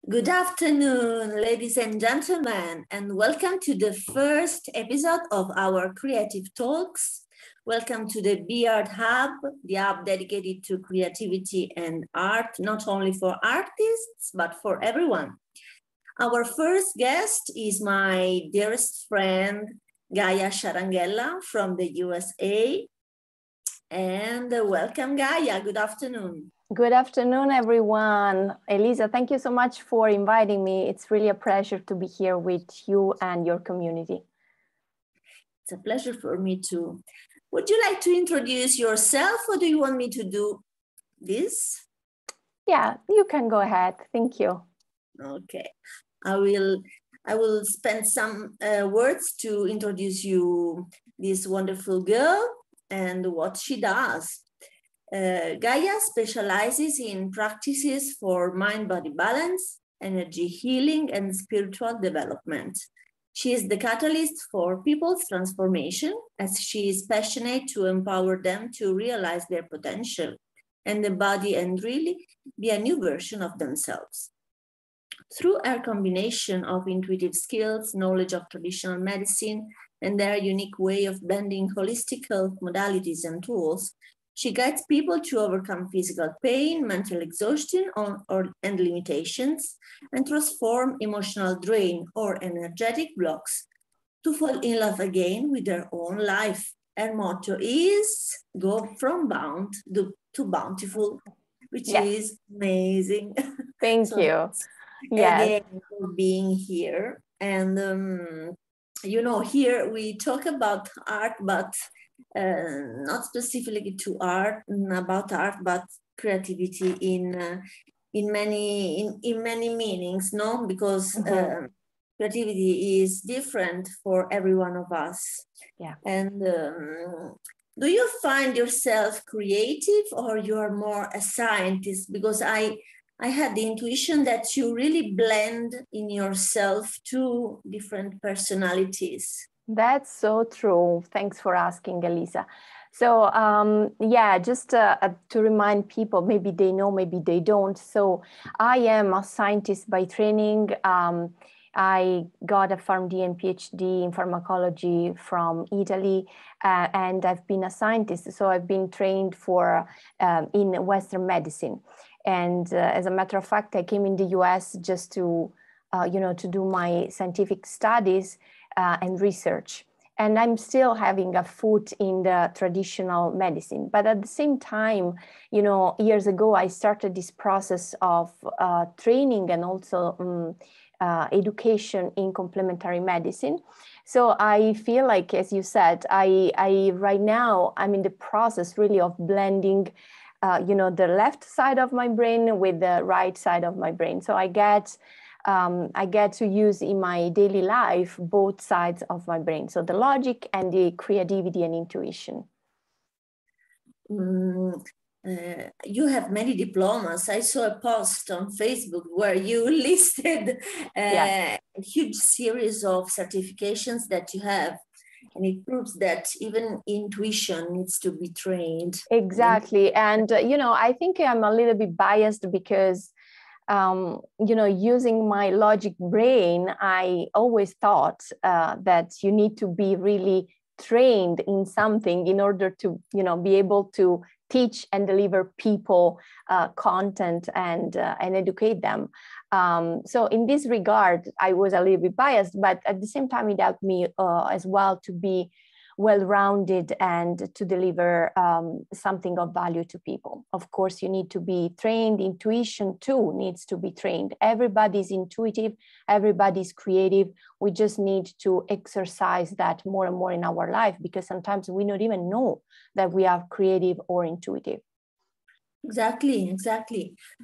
Good afternoon, ladies and gentlemen, and welcome to the first episode of our Creative Talks. Welcome to the Beard Hub, the hub dedicated to creativity and art, not only for artists, but for everyone. Our first guest is my dearest friend, Gaia Sciaranghella from the USA. And welcome, Gaia. Good afternoon. Good afternoon, everyone. Elisa, thank you so much for inviting me. It's really a pleasure to be here with you and your community. It's a pleasure for me too. Would you like to introduce yourself, or do you want me to do this? Yeah, you can go ahead. Thank you. Okay. I will spend some words to introduce you this wonderful girl and what she does. Gaia specializes in practices for mind-body balance, energy healing, and spiritual development. She is the catalyst for people's transformation, as she is passionate to empower them to realize their potential and embody and really be a new version of themselves. Through her combination of intuitive skills, knowledge of traditional medicine, and their unique way of blending holistic health modalities and tools, she guides people to overcome physical pain, mental exhaustion, and limitations, and transform emotional drain or energetic blocks to fall in love again with their own life. Her motto is go from bound to bountiful, which is amazing. Thank you. Again, for being here. And you know, here we talk about art, but not specifically to art, about art, but creativity in many meanings, no? Because creativity is different for every one of us. Yeah. And do you find yourself creative, or you are more a scientist? Because I had the intuition that you really blend in yourself two different personalities. That's so true. Thanks for asking, Elisa. So yeah, just to remind people, maybe they know, maybe they don't. So I am a scientist by training. I got a PharmD and PhD in pharmacology from Italy, and I've been a scientist. So I've been trained in Western medicine. And as a matter of fact, I came in the US just to do my scientific studies and research. And I'm still having a foot in the traditional medicine. But at the same time, years ago, I started this process of training and also education in complementary medicine. So I feel like, as you said, I right now, I'm in the process really of blending the left side of my brain with the right side of my brain. So I get to use in my daily life both sides of my brain. So the logic and the creativity and intuition. You have many diplomas. I saw a post on Facebook where you listed a huge series of certifications that you have. And it proves that even intuition needs to be trained. Exactly. And, I think I'm a little bit biased because, using my logic brain, I always thought that you need to be really trained in something in order to, be able to teach and deliver people content and educate them. So in this regard, I was a little bit biased, but at the same time, it helped me as well to be well-rounded and to deliver something of value to people. Of course, you need to be trained. Intuition too needs to be trained. Everybody's intuitive, everybody's creative. We just need to exercise that more and more in our life, because sometimes we don't even know that we are creative or intuitive. Exactly.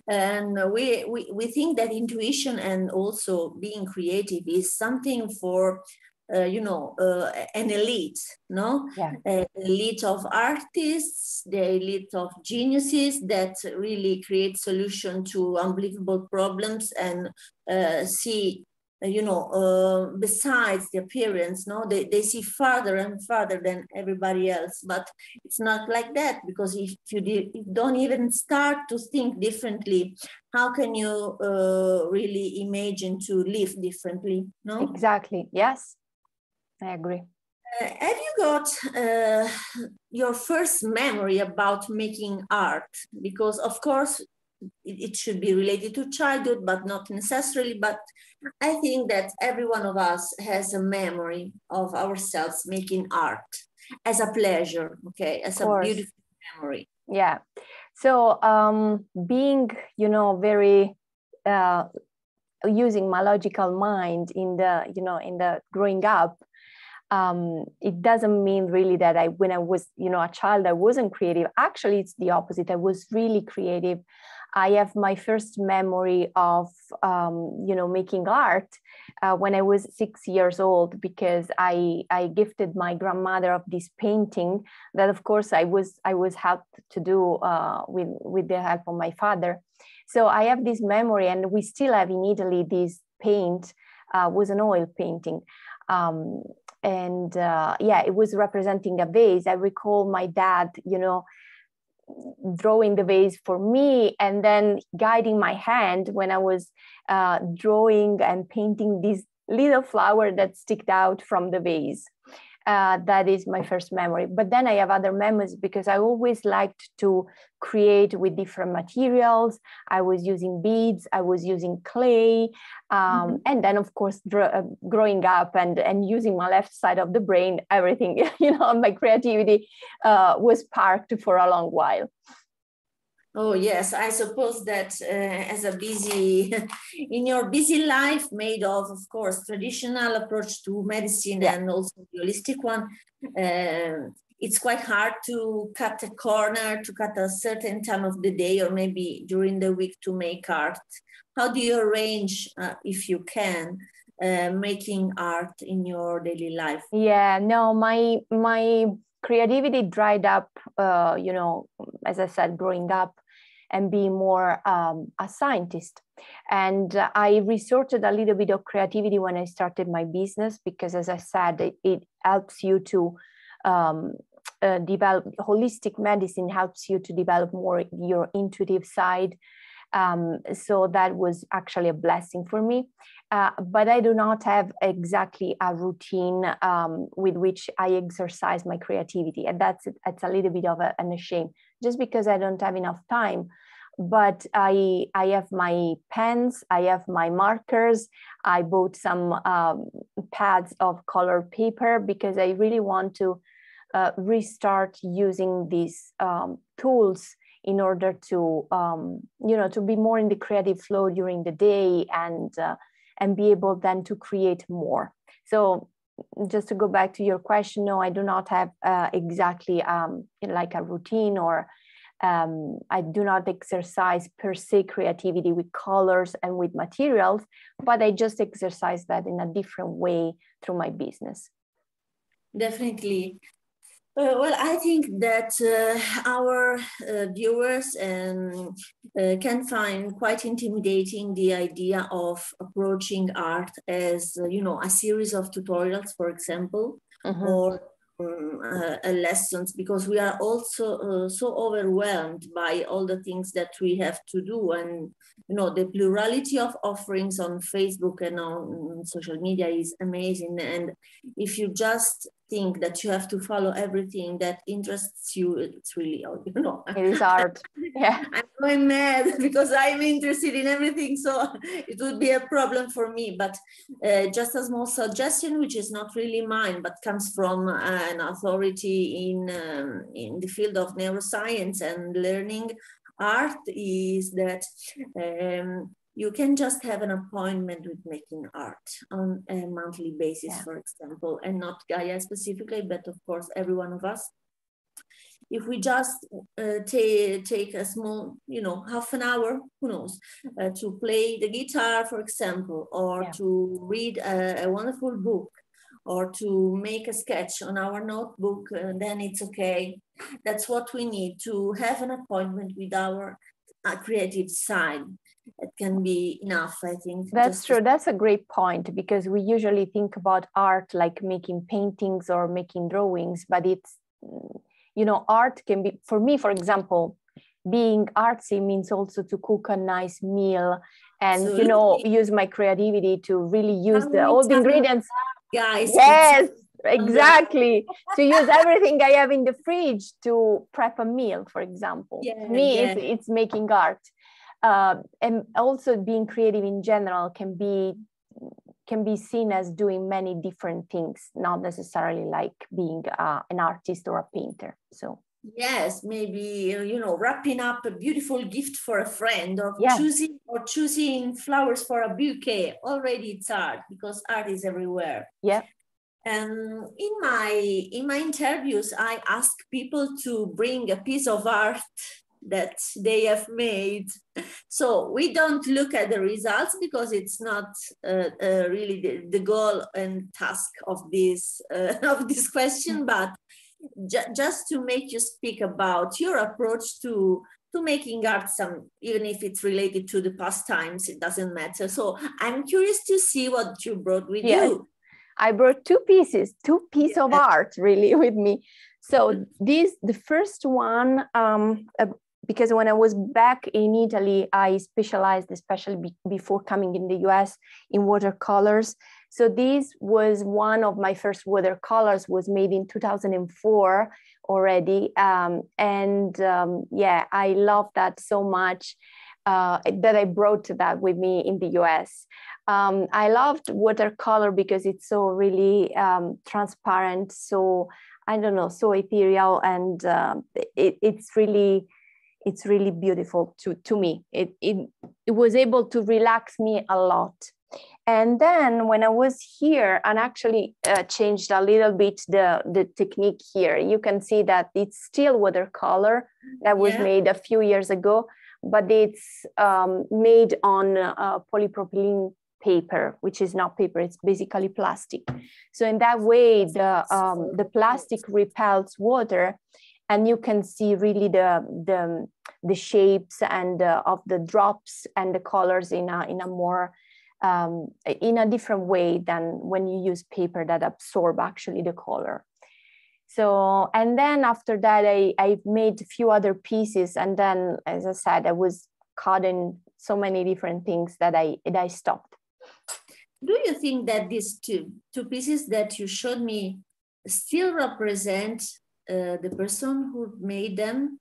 And we think that intuition and also being creative is something for an elite, no? Yeah. An elite of artists, the elite of geniuses that really create solutions to unbelievable problems and see besides the appearance, no, they see farther and farther than everybody else. But it's not like that, because if you don't even start to think differently, how can you really imagine to live differently? No, exactly. Yes, I agree. Have you got your first memory about making art? Because of course it should be related to childhood, but not necessarily. But I think that every one of us has a memory of ourselves making art as a pleasure, okay, as a beautiful memory. Yeah. So being, very using my logical mind in the growing up, it doesn't mean really that when I was, a child, I wasn't creative. Actually, it's the opposite. I was really creative. I have my first memory of, making art when I was 6 years old, because I gifted my grandmother of this painting that, of course, I was helped to do with the help of my father. So I have this memory, and we still have in Italy this paint, was an oil painting. It was representing a vase. I recall my dad, drawing the vase for me, and then guiding my hand when I was drawing and painting this little flower that sticked out from the vase. That is my first memory. But then I have other memories, because I always liked to create with different materials. I was using beads, I was using clay, and then of course growing up and using my left side of the brain, everything, my creativity was parked for a long while. Oh yes, I suppose that as a in your busy life, made of course, traditional approach to medicine, and also the holistic one, it's quite hard to cut a corner, to cut a certain time of the day, or maybe during the week, to make art. How do you arrange, if you can, making art in your daily life? Yeah, no, my creativity dried up, as I said, growing up and being more a scientist. And I resorted a little bit of creativity when I started my business, because, as I said, it helps you to develop. Holistic medicine helps you to develop more your intuitive side. So that was actually a blessing for me. But I do not have exactly a routine with which I exercise my creativity. And that's a little bit of a shame, just because I don't have enough time. But I have my pens, I have my markers. I bought some pads of colored paper, because I really want to restart using these tools in order to, to be more in the creative flow during the day, and be able then to create more. So just to go back to your question, no, I do not have exactly like a routine, or I do not exercise per se creativity with colors and with materials, but I just exercise that in a different way through my business. Definitely. Well, I think that our viewers can find quite intimidating the idea of approaching art as, a series of tutorials, for example, or lessons, because we are also so overwhelmed by all the things that we have to do. And, the plurality of offerings on Facebook and on social media is amazing. And if you just think that you have to follow everything that interests you, it's really, it is hard. Yeah, I'm going mad because I'm interested in everything, so it would be a problem for me. But just a small suggestion, which is not really mine, but comes from an authority in the field of neuroscience and learning art, is that you can just have an appointment with making art on a monthly basis, for example, and not Gaia specifically, but of course, every one of us. If we just take a small, half an hour, who knows, to play the guitar, for example, or to read a wonderful book, or to make a sketch on our notebook, then it's okay. That's what we need, to have an appointment with our a creative side. It can be enough, I think. That's true. That's a great point, because we usually think about art like making paintings or making drawings, but it's, you know, art can be, for me, for example, being artsy means also to cook a nice meal and, so you know, use my creativity to really use all the ingredients. Guys, yes, exactly. To use everything I have in the fridge to prep a meal, for example. Yeah, to me, yeah. it's making art. And also being creative in general can be seen as doing many different things, not necessarily like being an artist or a painter. So yes, maybe, you know, wrapping up a beautiful gift for a friend, or yeah. choosing flowers for a bouquet. Already it's art, because art is everywhere. Yeah. And in my interviews, I ask people to bring a piece of art that they have made. So we don't look at the results, because it's not really the goal and task of this question, but just to make you speak about your approach to making art, even if it's related to the past times, it doesn't matter. So I'm curious to see what you brought with you. I brought two pieces of art really with me. So the first one, because when I was back in Italy, I specialized, especially before coming in the US, in watercolors. So this was one of my first watercolors, was made in 2004 already. Yeah, I love that so much that I brought that with me in the US. I loved watercolor because it's so really transparent, so I don't know, so ethereal, and it's really beautiful to me. It was able to relax me a lot. And then when I was here and actually changed a little bit the technique here, you can see that it's still watercolor that was made a few years ago, but it's made on polypropylene paper, which is not paper, it's basically plastic. So in that way, the plastic repels water, and you can see really the shapes and of the drops and the colors in a more in a different way than when you use paper that absorb actually the color. So, and then after that, I made a few other pieces, and then, as I said, I was caught in so many different things that I stopped. Do you think that these two pieces that you showed me still represent the person who made them?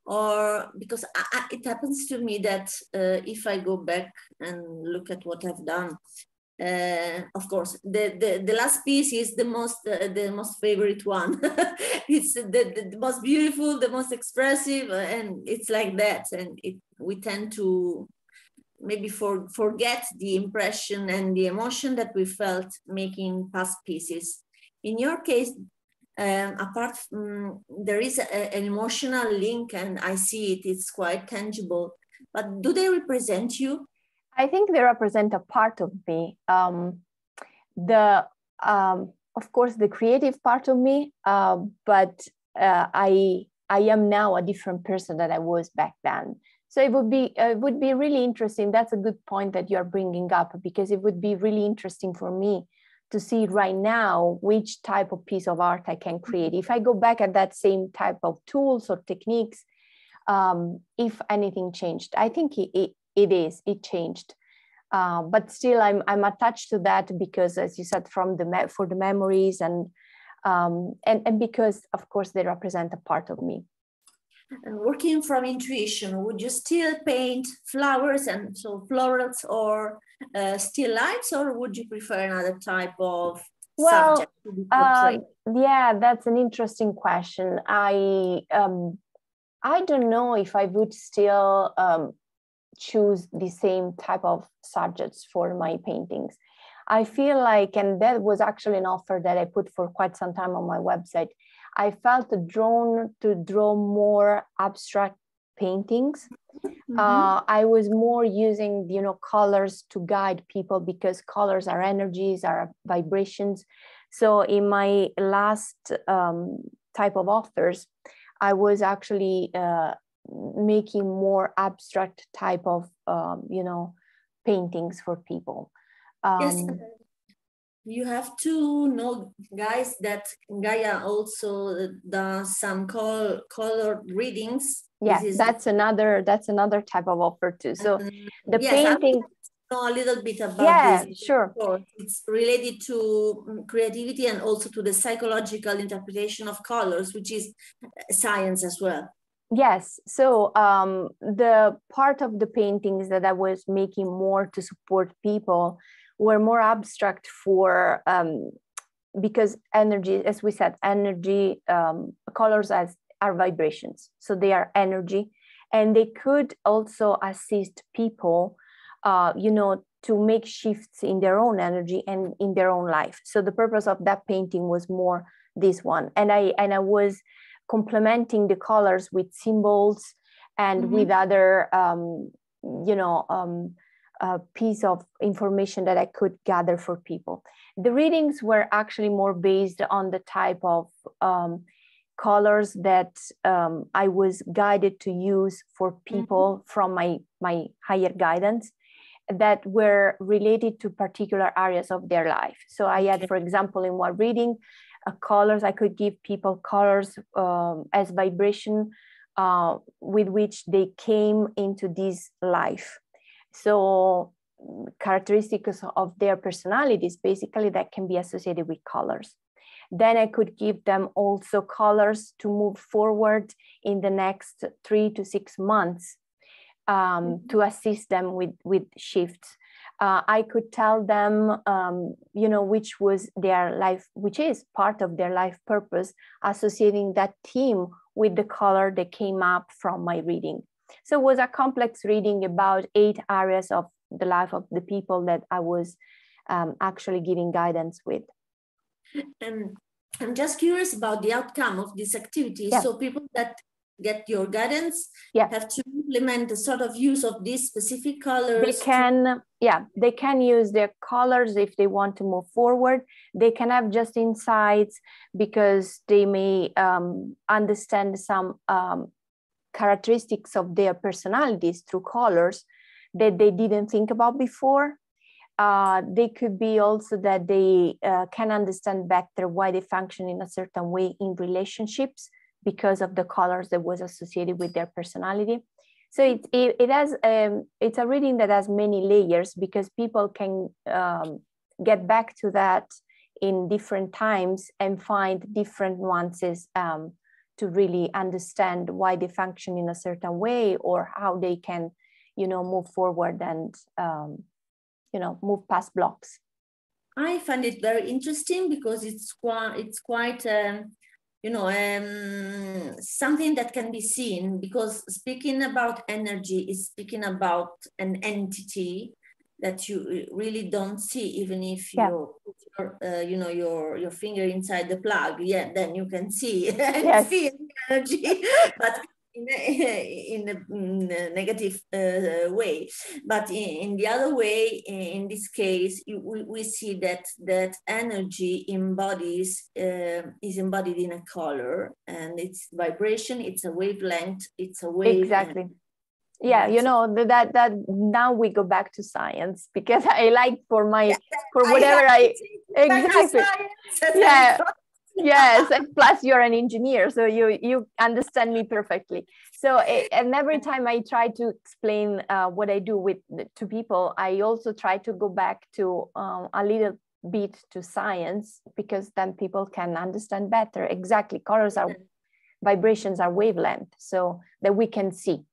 Or because it happens to me that if I go back and look at what I've done, of course, the last piece is the most favorite one. It's the most beautiful, the most expressive, and it's like that. And we tend to maybe forget the impression and the emotion that we felt making past pieces. In your case, apart from, there is an emotional link, and I see it, it's quite tangible, but do they represent you? I think they represent a part of me. Of course, the creative part of me, but I am now a different person than I was back then. So it would be really interesting. That's a good point that you're bringing up, because it would be really interesting for me to see right now which type of piece of art I can create. If I go back at that same type of tools or techniques, if anything changed. I think it changed. But still I'm attached to that because, as you said, for the memories and because of course they represent a part of me. And working from intuition, would you still paint flowers and so florals or still lifes, or would you prefer another type of subject to be portrayed? Yeah, that's an interesting question. I don't know if I would still choose the same type of subjects for my paintings. I feel like, and that was actually an offer that I put for quite some time on my website, I felt drawn to draw more abstract paintings. Mm-hmm. I was more using, colors to guide people, because colors are energies, are vibrations. So in my last type of offers, I was actually making more abstract type of, you know, paintings for people. Yes, you have to know, guys, that Gaia also does some color readings. Yeah, that's another type of offer too. So the yes, painting. I know a little bit about yeah, this. sure. It's related to creativity and also to the psychological interpretation of colors, which is science as well. Yes. So the part of the paintings that I was making more to support people were more abstract for because energy, as we said, energy, colors are vibrations. So they are energy, and they could also assist people, you know, to make shifts in their own energy and in their own life. So the purpose of that painting was more this one. And I was complementing the colors with symbols and with other, you know, piece of information that I could gather for people. The readings were actually more based on the type of colors that I was guided to use for people from my higher guidance that were related to particular areas of their life. So I had, for example, in one reading, colors, I could give people colors as vibration with which they came into this life. So characteristics of their personalities, basically, that can be associated with colors. Then I could give them also colors to move forward in the next 3 to 6 months to assist them with shifts. I could tell them, you know, which was their life, which is part of their life purpose, associating that theme with the color that came up from my reading. So it was a complex reading about 8 areas of the life of the people that I was actually giving guidance with. And I'm just curious about the outcome of this activity. Yeah. So people that get your guidance have to implement the sort of use of these specific colors. They can use their colors if they want to move forward. They can have just insights because they may understand some characteristics of their personalities through colors that they didn't think about before. They could be also that they can understand better why they function in a certain way in relationships because of the colors that was associated with their personality. So it has it's a reading that has many layers because people can get back to that in different times and find different nuances to really understand why they function in a certain way or how they can, you know, move forward and you know, move past blocks. I find it very interesting because it's quite you know, something that can be seen, because speaking about energy is speaking about an entity that you really don't see, even if you put your, you know, your finger inside the plug. Yeah, then you can see and feel energy, but in a negative way. But in the other way, in this case, we see that energy embodies is embodied in a color, and it's vibration, it's a wavelength, it's a wave. Exactly. Yeah, you know, that now we go back to science because I like for whatever exactly. Yeah. Yes, and plus you're an engineer, so you understand me perfectly. So and every time I try to explain what I do to people, I also try to go back to a little bit to science, because then people can understand better. Exactly, colors are vibrations, are wavelength, so that we can see.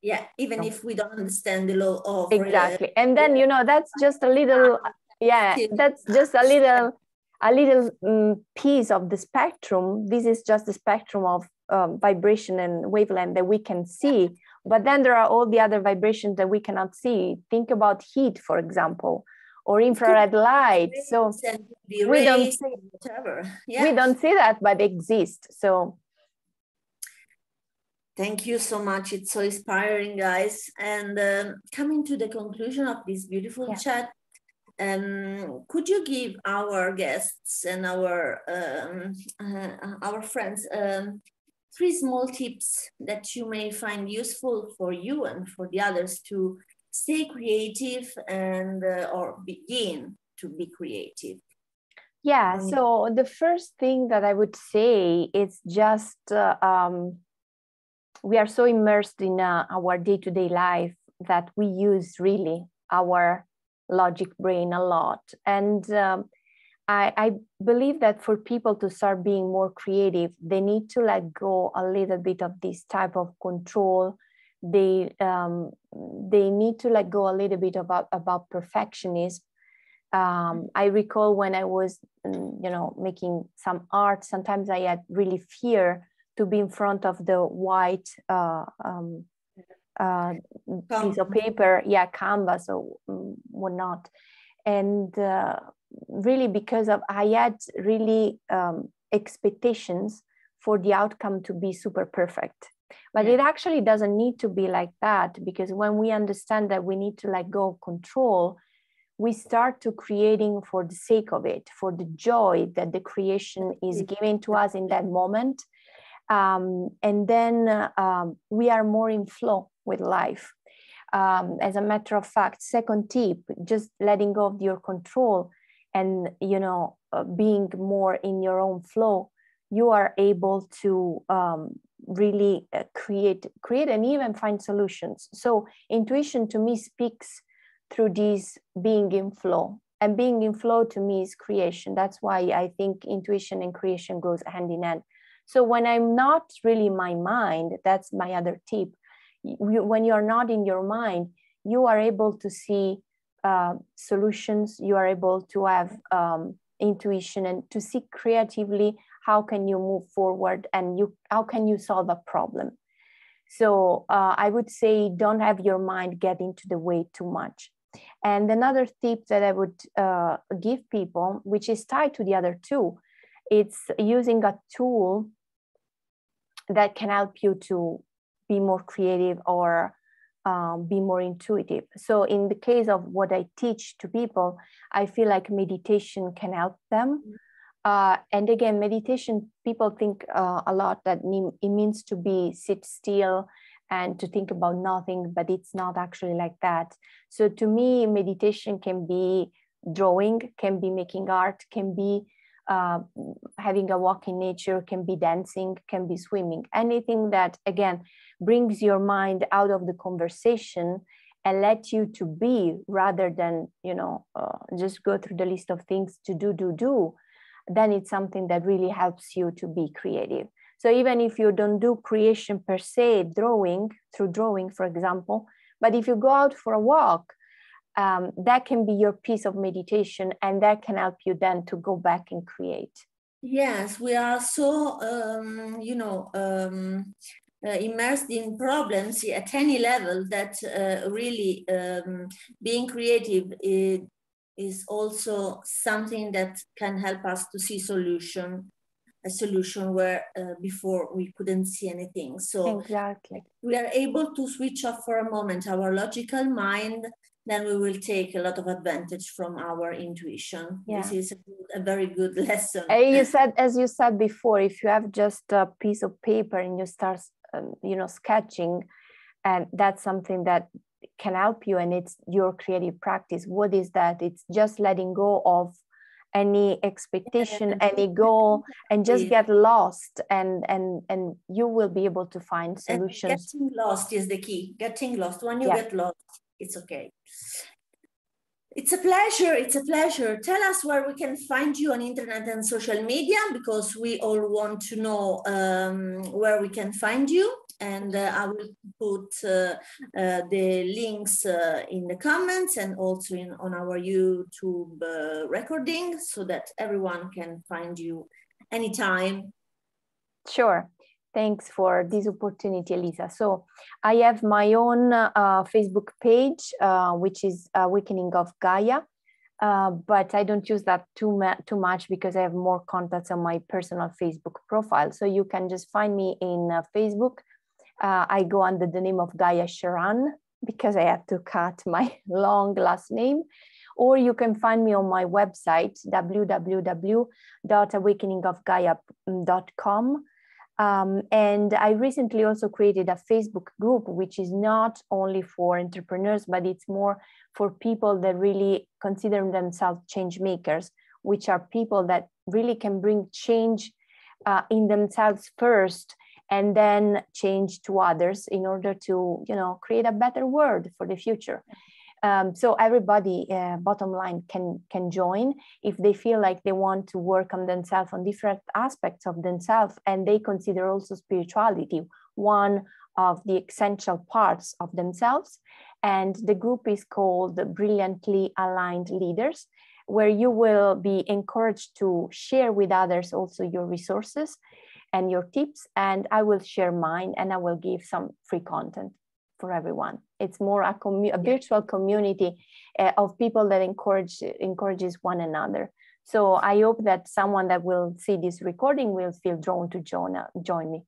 Yeah, even if we don't understand the law of exactly. And then, you know, that's just a little, that's just a little piece of the spectrum. This is just the spectrum of vibration and wavelength that we can see. But then there are all the other vibrations that we cannot see. Think about heat, for example, or infrared light. So we don't see whatever. Yeah. We don't see that, but they exist. So thank you so much. It's so inspiring, guys. And coming to the conclusion of this beautiful chat, could you give our guests and our friends 3 small tips that you may find useful for you and for the others to stay creative and or begin to be creative. Yeah, so the first thing that I would say is just we are so immersed in our day-to-day life that we use really our logic brain a lot. And I believe that for people to start being more creative, they need to let go a little bit of this type of control. They need to let go a little bit about perfectionism. I recall when I was, making some art, sometimes I had really fear to be in front of the white piece of paper, canvas or whatnot. And really because of, I had really expectations for the outcome to be super perfect. But it actually doesn't need to be like that, because when we understand that we need to let go of control, we start to creating for the sake of it, for the joy that the creation is giving to us in that moment. And then we are more in flow with life. As a matter of fact, second tip, just letting go of your control and, being more in your own flow, you are able to really create and even find solutions. So intuition to me speaks through this being in flow, and being in flow to me is creation. That's why I think intuition and creation goes hand in hand. So when I'm not really in my mind, that's my other tip. When you're not in your mind, you are able to see solutions. You are able to have intuition and to see creatively how can you move forward and how can you solve a problem. So I would say don't have your mind get into the way too much. And another tip that I would give people, which is tied to the other two, it's using a tool that can help you to be more creative or be more intuitive. So in the case of what I teach to people, I feel like meditation can help them. And again, meditation, people think a lot that it means to sit still and to think about nothing, but it's not actually like that. So to me, meditation can be drawing, can be making art, can be having a walk in nature, can be dancing, can be swimming, anything that, again, brings your mind out of the conversation and let you to be, rather than, just go through the list of things to do, then it's something that really helps you to be creative. So even if you don't do creation per se, through drawing, for example, but if you go out for a walk, that can be your piece of meditation, and that can help you then to go back and create. Yes, we are so, immersed in problems at any level that really being creative is also something that can help us to see a solution where before we couldn't see anything. So exactly, we are able to switch off for a moment our logical mind, then we will take a lot of advantage from our intuition. Yeah. This is a very good lesson. As you said before, if you have just a piece of paper and you start, sketching, and that's something that can help you, and it's your creative practice. What is that? It's just letting go of any expectation, any goal, and just get lost, and you will be able to find solutions. And getting lost is the key. Getting lost. When you get lost, it's okay. It's a pleasure. It's a pleasure. Tell us where we can find you on internet and social media, because we all want to know where we can find you. And I will put the links in the comments and also on our YouTube recording, so that everyone can find you anytime. Sure. Thanks for this opportunity, Elisa. So I have my own Facebook page, which is Awakening of Gaia, but I don't use that too much because I have more contacts on my personal Facebook profile. So you can just find me in Facebook. I go under the name of Gaia Sciaranghella because I had to cut my long last name. Or you can find me on my website, www.awakeningofgaia.com. And I recently also created a Facebook group, which is not only for entrepreneurs, but it's more for people that really consider themselves change makers, which are people that really can bring change in themselves first, and then change to others in order to, create a better world for the future. So everybody, bottom line, can join if they feel like they want to work on themselves, on different aspects of themselves, and they consider also spirituality one of the essential parts of themselves. And the group is called Brilliantly Aligned Leaders, where you will be encouraged to share with others also your resources and your tips, and I will share mine, and I will give some free content for everyone. It's more a virtual community of people that encourages one another. So I hope that someone that will see this recording will feel drawn to join me.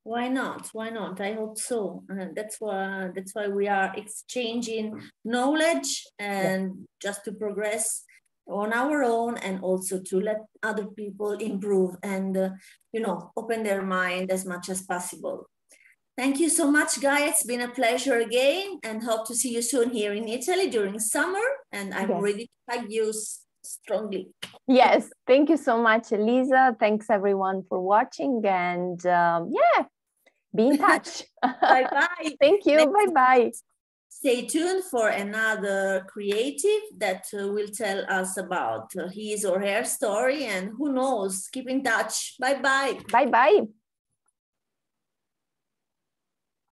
Why not? Why not? I hope so. That's why we are exchanging knowledge, and just to progress on our own, and also to let other people improve and open their mind as much as possible. Thank you so much, Gaia. It's been a pleasure again, and hope to see you soon here in Italy during summer. And I'm ready to hug you strongly. Yes, thank you so much, Elisa. Thanks everyone for watching, and be in touch. Bye-bye. Thank you. Bye-bye. Stay tuned for another creative that will tell us about his or her story, and who knows, keep in touch. Bye-bye. Bye-bye.